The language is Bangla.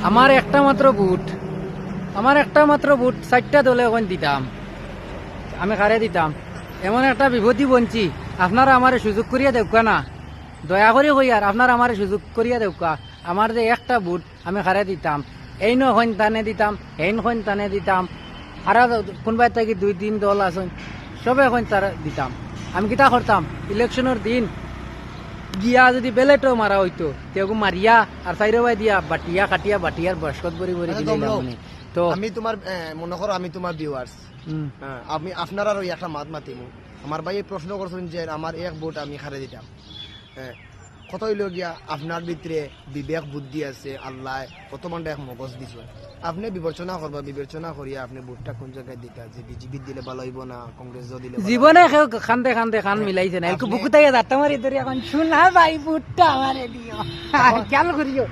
আমার একটা মাত্র বুট, আমার একটা মাত্র বুট 4টা দলে এখন দিতাম, আমি কারে দিতাম। এমন একটা বিপদী বঞ্চি, আপনারা আমার সুযোগ করিয়া দেউকা না, দয়া করে কই আর আপনারা আমার সুযোগ করিয়া দেউকা। আমার যে একটা বুট আমি কারে দিতাম, এই নখন টানে দিতাম, এই নখন টানে দিতাম, আর কোনবাই থাকি 2-3 দল আছেন সবে এখন তার দিতাম। আমি কিতা করতাম, ইলেকশনের দিন গিয়া যদি বেলেটও মারা হইতো তেও মারিয়া আর সাইরবাই দিয়া বাটিয়া কাটিয়া বাটিয়ার বসকত বরি বরি আচ্ছা, দিলাম তোমরাও- মানে। তো আমি তোমার মনে করো আমি তোমার ভিউয়ার্স, হুম, আমি আপনারা ওই একটা মাত মাতিমু। আমার ভাই প্রশ্ন করছেন যে আমার এক ভোট আমি খারে দিতাম। কত হইল গিয়া আপনার ভিতরে বিবেক বুদ্ধি আছে, আল্লাহ কত মানটা এক মগজ দিছে। আপনি বিবেচনা করবা, বিবেচনা করিয়া আপনি ভোটটা কোন জায়গায় দিতা, যে বিজেপি দিলে ভালো হইব না কংগ্রেস দিলে ভালো হইব? জীবনে কেউ খান্দে খান্দে খান মিলাইছে না, একটু আপনি- বুকুতাইয়া যাত্রা মারি ধরে এখন শুনা ভাই বুটটা আমারে দিও, খেয়াল করিও।